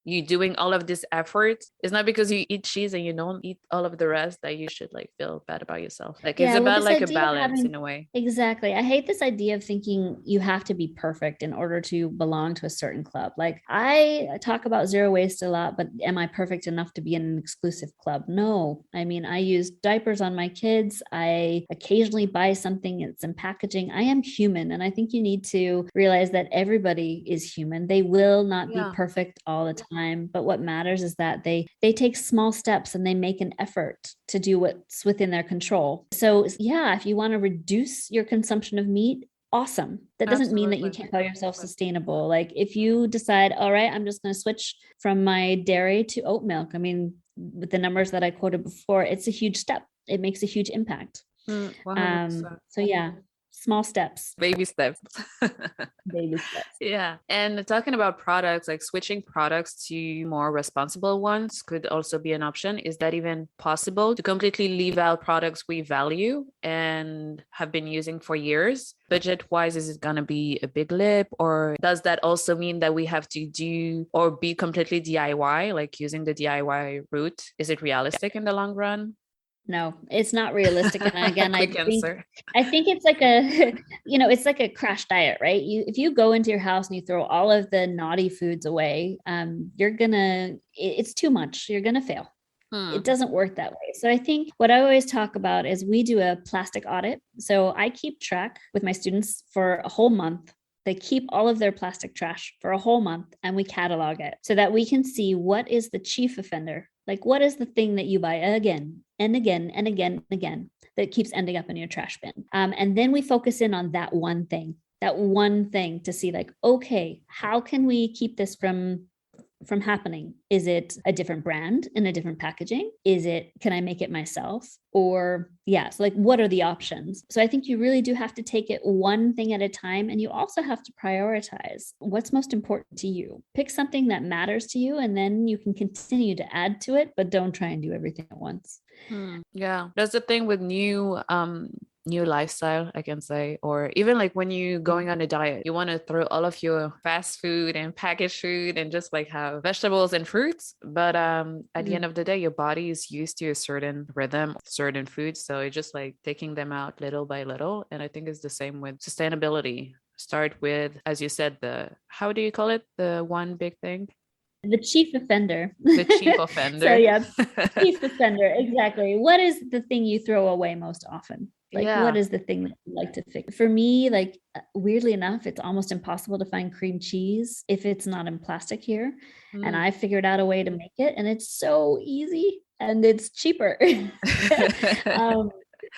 you doing all of this effort, it's not because you eat cheese and you don't eat all of the rest that you should like feel bad about yourself. Like it's about like a balance in a way. Exactly. I hate this idea of thinking you have to be perfect in order to belong to a certain club. Like I talk about zero waste a lot, but am I perfect enough to be in an exclusive club? No. I mean, I use diapers on my kids. I occasionally buy something that's in packaging. I am human. And I think you need to realize that everybody is human. They will not be perfect all the time. But what matters is that they take small steps and they make an effort to do what's within their control. So yeah, if you want to reduce your consumption of meat, awesome. That doesn't mean that you can't call yourself sustainable. Like if you decide, all right, I'm just going to switch from my dairy to oat milk. I mean, with the numbers that I quoted before, it's a huge step. It makes a huge impact. 100%. So yeah. Small steps. Baby steps. Baby steps. Yeah. And talking about products, like switching products to more responsible ones could also be an option. Is that even possible to completely leave out products we value and have been using for years? Budget wise, is it going to be a big leap? Or does that also mean that we have to do or be completely DIY, like using the DIY route? Is it realistic in the long run? No, it's not realistic. And again, Quick answer. I think it's like a, it's like a crash diet, right? If you go into your house and you throw all of the naughty foods away, it's too much. You're gonna fail. It doesn't work that way. So I think what I always talk about is we do a plastic audit. So I keep track with my students for a whole month. They keep all of their plastic trash for a whole month and we catalog it so that we can see what is the chief offender. Like, what is the thing that you buy again and again and again and again that keeps ending up in your trash bin? And then we focus in on that one thing to see like, okay, how can we keep this from happening? Is it a different brand in a different packaging? Can I make it myself? Or so like, what are the options? So I think you really do have to take it one thing at a time. And you also have to prioritize what's most important to you. Pick something that matters to you, and then you can continue to add to it, but don't try and do everything at once. Yeah, that's the thing with new lifestyle, I can say, or even like when you going on a diet, you want to throw all of your fast food and packaged food and just like have vegetables and fruits. But at the end of the day, your body is used to a certain rhythm, certain foods. So it's just like taking them out little by little. And I think it's the same with sustainability. Start with, as you said, how do you call it? The one big thing? The chief offender. The chief offender. So yeah, chief offender. Exactly. What is the thing you throw away most often? Like, what is the thing that you like to fix? For me, like, weirdly enough, it's almost impossible to find cream cheese if it's not in plastic here. And I figured out a way to make it, and it's so easy and it's cheaper.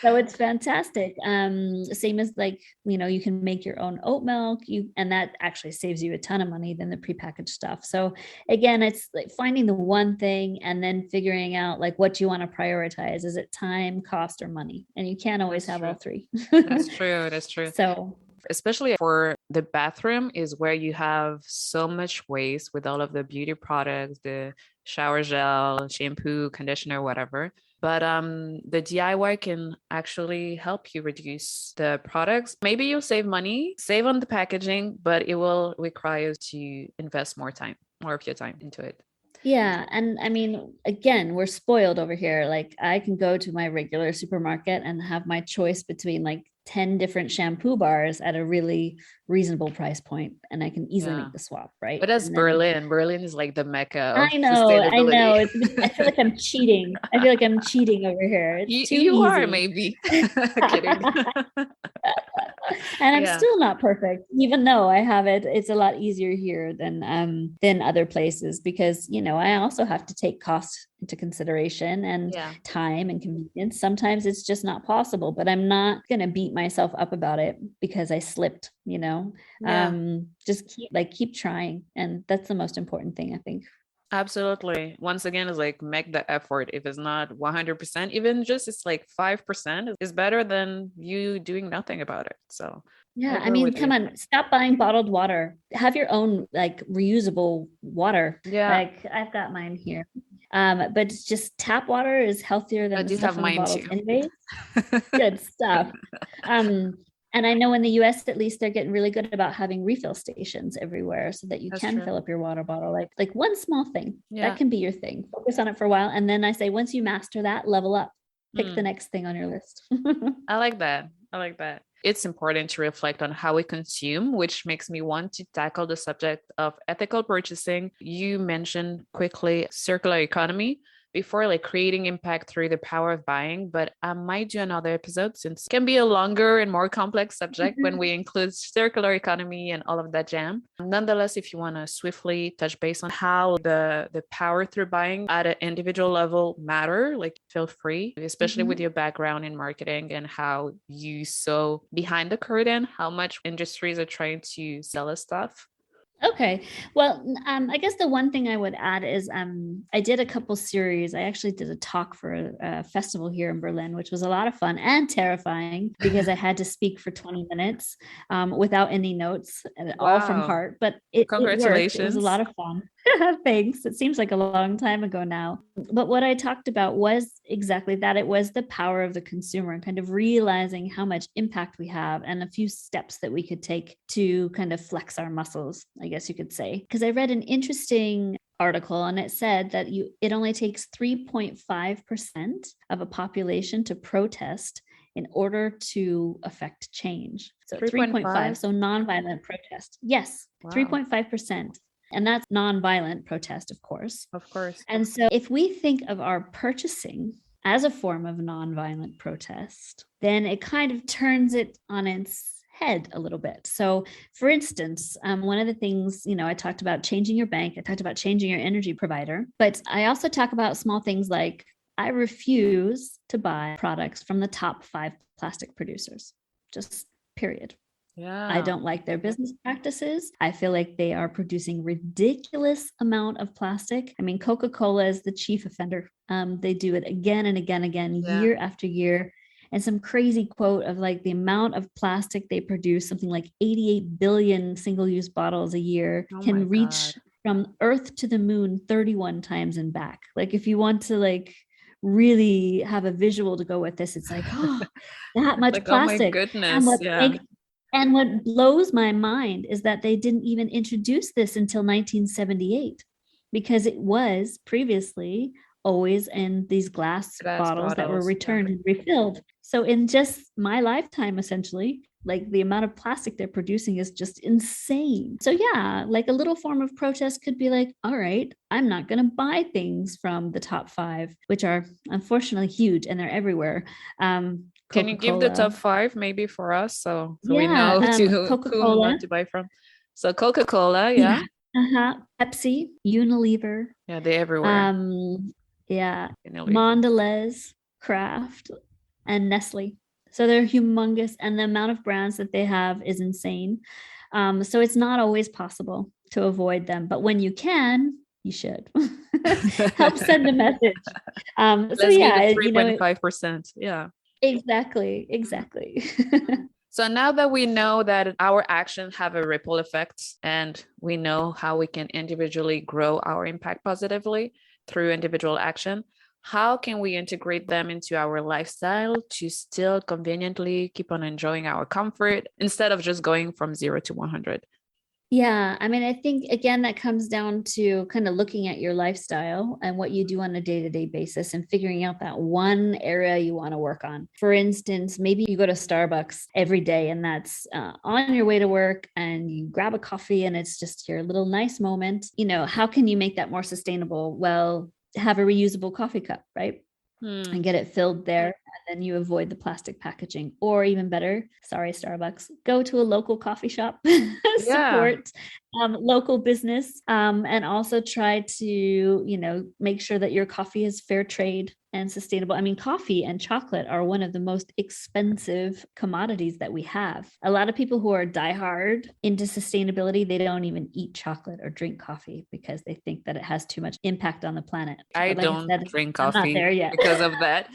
So it's fantastic. Same as like, you can make your own oat milk, and that actually saves you a ton of money than the prepackaged stuff. So again, it's like finding the one thing and then figuring out like what you want to prioritize. Is it time, cost, or money? And you can't always have all three. That's true. That's true. So especially for the bathroom is where you have so much waste with all of the beauty products, the shower gel, shampoo, conditioner, whatever. But the DIY can actually help you reduce the products. Maybe you'll save money, save on the packaging, but it will require you to invest more of your time into it. Yeah. And I mean, again, we're spoiled over here. Like, I can go to my regular supermarket and have my choice between like 10 different shampoo bars at a really reasonable price point, and I can easily make the swap, right? But that's Berlin. Berlin is like the mecca of I know. I feel like I'm cheating. Over here. It's too you easy. are maybe. Kidding. And I'm still not perfect, even though I have it. It's a lot easier here than other places, because I also have to take cost into consideration and time and convenience. Sometimes it's just not possible, but I'm not going to beat myself up about it because I slipped. Just keep trying, and that's the most important thing, I think. Absolutely. Once again, it's like make the effort. If it's not 100%, even just it's like 5% is better than you doing nothing about it. So yeah, I mean, come on, stop buying bottled water. Have your own like reusable water. Yeah, like I've got mine here. But just tap water is healthier than the stuff in the bottles anyways. Good stuff. And I know in the US, at least, they're getting really good about having refill stations everywhere so that you can fill up your water bottle. Like one small thing that can be your thing. Focus on it for a while. And then I say, once you master that, level up, pick the next thing on your list. I like that. It's important to reflect on how we consume, which makes me want to tackle the subject of ethical purchasing. You mentioned quickly circular economy before, like creating impact through the power of buying, but I might do another episode since it can be a longer and more complex subject when we include circular economy and all of that jam. Nonetheless, if you want to swiftly touch base on how the power through buying at an individual level matter, like feel free, especially with your background in marketing and how you saw behind the curtain, how much industries are trying to sell us stuff. Okay. Well, I guess the one thing I would add is I did a couple series. I actually did a talk for a festival here in Berlin, which was a lot of fun and terrifying because I had to speak for 20 minutes without any notes, all from heart. But Congratulations. It was a lot of fun. Thanks. It seems like a long time ago now. But what I talked about was exactly that. It was the power of the consumer and kind of realizing how much impact we have and a few steps that we could take to kind of flex our muscles, I guess you could say. Because I read an interesting article, and it said that it only takes 3.5% of a population to protest in order to affect change. So 3.5, so nonviolent protest. Yes, wow. 3.5%. And that's nonviolent protest, of course. Of course. And so if we think of our purchasing as a form of nonviolent protest, then it kind of turns it on its head a little bit. So for instance, one of the things, I talked about changing your bank, I talked about changing your energy provider, but I also talk about small things like I refuse to buy products from the top 5 plastic producers, just period. Yeah. I don't like their business practices. I feel like they are producing ridiculous amount of plastic. I mean, Coca-Cola is the chief offender. They do it again and again, year after year. And some crazy quote of like the amount of plastic they produce, something like 88 billion single-use bottles a year, can reach from Earth to the moon 31 times and back. Like if you want to like really have a visual to go with this, it's like, oh, that much like, plastic. Oh my goodness. And what blows my mind is that they didn't even introduce this until 1978, because it was previously always in these glass bottles that were returned and refilled. So in just my lifetime, essentially, like the amount of plastic they're producing is just insane. So yeah, like a little form of protest could be like, all right, I'm not going to buy things from the top 5, which are unfortunately huge and they're everywhere. Can you give the top 5 maybe for us so we know who not to buy from? So Coca-Cola, yeah. Pepsi, Unilever. Yeah, they're everywhere. Mondelez, Kraft, and Nestle. So they're humongous, and the amount of brands that they have is insane. So it's not always possible to avoid them, but when you can, you should. Help send a message. Let's give it 3.5%. Yeah. Exactly. So now that we know that our actions have a ripple effect and we know how we can individually grow our impact positively through individual action, how can we integrate them into our lifestyle to still conveniently keep on enjoying our comfort instead of just going from 0 to 100? Yeah, I mean, I think, again, that comes down to kind of looking at your lifestyle and what you do on a day-to-day basis and figuring out that one area you want to work on. For instance, maybe you go to Starbucks every day and that's on your way to work and you grab a coffee and it's just your little nice moment. How can you make that more sustainable? Well, have a reusable coffee cup, right? And get it filled there. And then you avoid the plastic packaging. Or even better, sorry, Starbucks, go to a local coffee shop, support local business, and also try to, make sure that your coffee is fair trade and sustainable. I mean, coffee and chocolate are one of the most expensive commodities that we have. A lot of people who are diehard into sustainability, they don't even eat chocolate or drink coffee because they think that it has too much impact on the planet. I don't drink coffee. I'm not there yet because of that.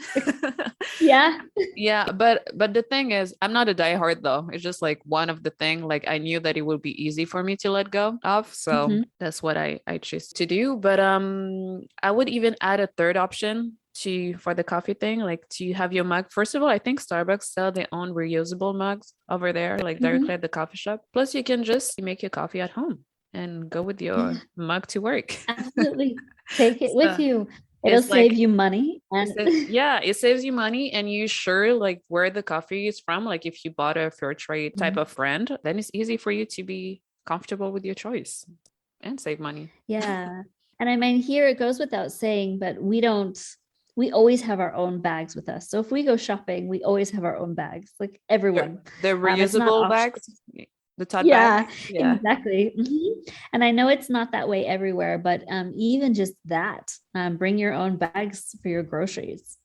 Yeah, but the thing is, I'm not a diehard though. It's just like one of the thing, like I knew that it would be easy for me to let go of, so that's what I choose to do. But I would even add a third option for the coffee thing, like to have your mug. First of all, I think Starbucks sell their own reusable mugs over there, like directly at the coffee shop. Plus you can just make your coffee at home and go with your mug to work. Absolutely. Take it with you. It'll save you money. It saves you money, and you sure like where the coffee is from. Like if you bought a fair trade type of brand, then it's easy for you to be comfortable with your choice and save money. Yeah. And I mean, here it goes without saying, but we always have our own bags with us. So if we go shopping, we always have our own bags, like everyone. The reusable bags? The tote bags? Yeah, exactly. And I know it's not that way everywhere, but even just that, bring your own bags for your groceries.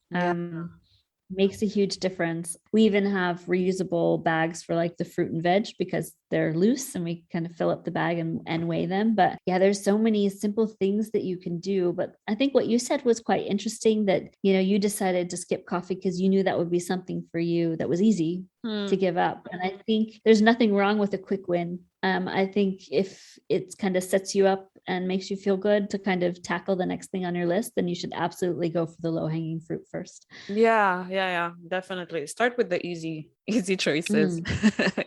Makes a huge difference. We even have reusable bags for like the fruit and veg because they're loose and we kind of fill up the bag and weigh them. But yeah, there's so many simple things that you can do. But I think what you said was quite interesting, that, you decided to skip coffee because you knew that would be something for you that was easy to give up. And I think there's nothing wrong with a quick win. I think if it kind of sets you up and makes you feel good to kind of tackle the next thing on your list, then you should absolutely go for the low-hanging fruit first. Yeah, definitely. Start with the easy easy choices,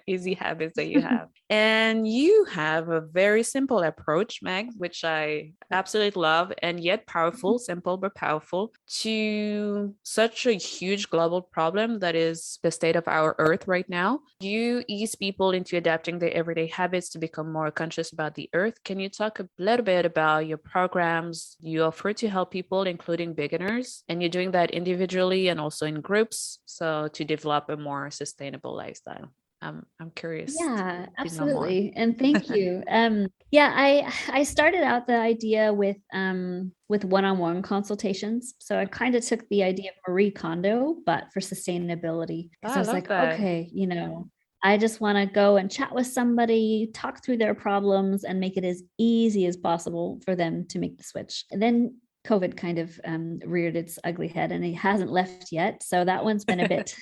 easy habits that you have. And you have a very simple approach, Meg, which I absolutely love, and yet powerful, simple but powerful, to such a huge global problem that is the state of our earth right now. You ease people into adapting their everyday habits to become more conscious about the earth. Can you talk a little bit about your programs you offer to help people, including beginners? And you're doing that individually and also in groups, so to develop a more sustainable lifestyle. I'm curious Yeah, to know more. absolutely. And thank you. Yeah, I started out the idea with one-on-one consultations. So I kind of took the idea of Marie Kondo, but for sustainability. Because I I was love like, that. okay, I just want to go and chat with somebody, talk through their problems, and make it as easy as possible for them to make the switch. And then COVID kind of reared its ugly head, and it hasn't left yet. So that one's been a bit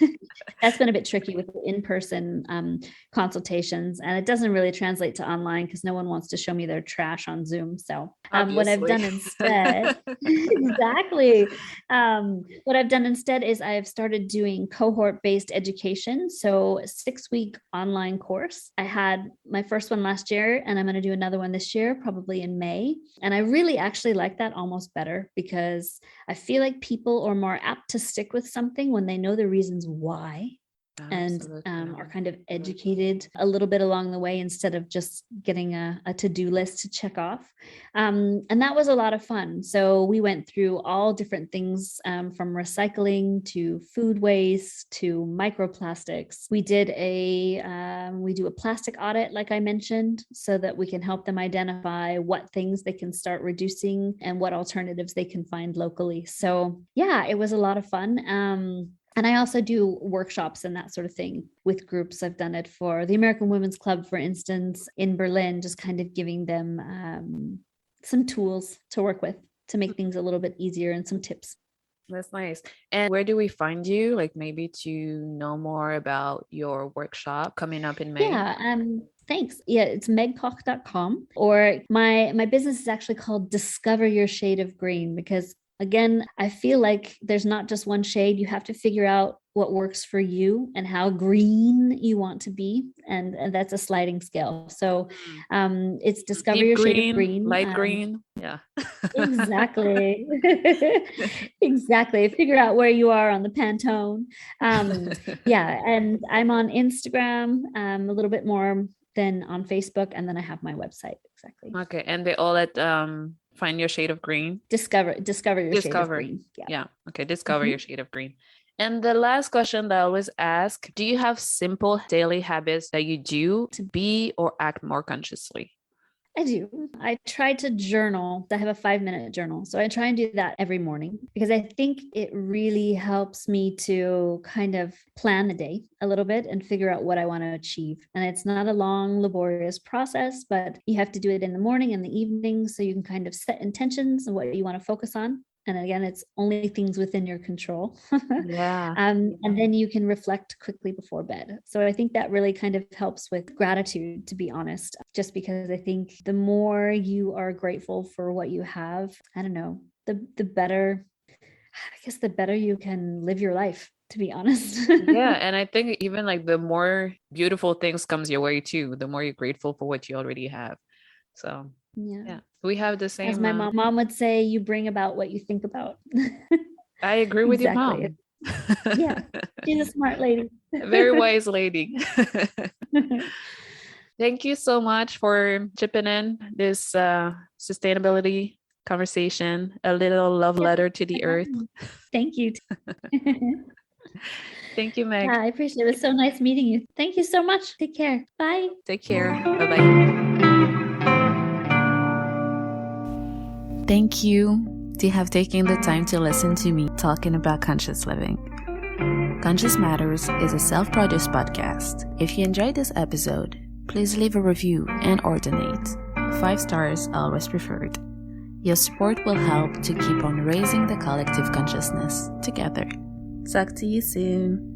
that's been a bit tricky with the in-person consultations, and it doesn't really translate to online because no one wants to show me their trash on Zoom. So what I've done instead, exactly, what I've done instead is I've started doing cohort-based education. So 6-week online course. I had my first one last year, and I'm going to do another one this year, probably in May. And I really actually like that almost better, because I feel like people are more apt to stick with something when they know the reasons why. Absolutely. And are kind of educated a little bit along the way, instead of just getting a to-do list to check off. And that was a lot of fun. So we went through all different things, from recycling to food waste to microplastics. We do a plastic audit, like I mentioned, so that we can help them identify what things they can start reducing and what alternatives they can find locally. So yeah, it was a lot of fun. And I also do workshops and that sort of thing with groups. I've done it for the American Women's Club, for instance, in Berlin, just kind of giving them some tools to work with to make things a little bit easier, and some tips. That's nice. And where do we find you? Like, maybe to know more about your workshop coming up in May? Yeah, thanks. Yeah, it's megkoch.com. Or my business is actually called Discover Your Shade of Green, because again, I feel like there's not just one shade. You have to figure out what works for you and how green you want to be. And that's a sliding scale. So it's Discover Deep Your green, Shade of Green. light green. Yeah. Exactly. Exactly. Figure out where you are on the Pantone. Yeah. And I'm on Instagram a little bit more than on Facebook. And then I have my website. Exactly. Okay. And they all at Find Your Shade of Green. Discover Your Shade of Green. Yeah. Okay. Discover Your Shade of Green. And the last question that I always ask, do you have simple daily habits that you do to be or act more consciously? I do. I try to journal. I have a 5-minute journal. So I try and do that every morning, because I think it really helps me to kind of plan the day a little bit and figure out what I want to achieve. And it's not a long, laborious process, but you have to do it in the morning and the evening, so you can kind of set intentions and what you want to focus on. And again, it's only things within your control. Yeah. And then you can reflect quickly before bed. So I think that really kind of helps with gratitude, to be honest, just because I think the more you are grateful for what you have, I don't know, the better, I guess the better you can live your life, to be honest. Yeah. And I think even like the more beautiful things comes your way too, the more you're grateful for what you already have. So yeah, we have the same. As my mom would say, you bring about what you think about. I agree with your mom. Yeah, she's a smart lady. Very wise lady. Thank you so much for chipping in this sustainability conversation, a little love letter to the earth. Thank you. Thank you, Meg. Yeah, I appreciate it. It was so nice meeting you. Thank you so much. Take care. Bye. Take care. Bye-bye. Thank you to have taken the time to listen to me talking about conscious living. Conscious Matters is a self-produced podcast. If you enjoyed this episode, please leave a review and or donate. 5 stars always preferred. Your support will help to keep on raising the collective consciousness together. Talk to you soon.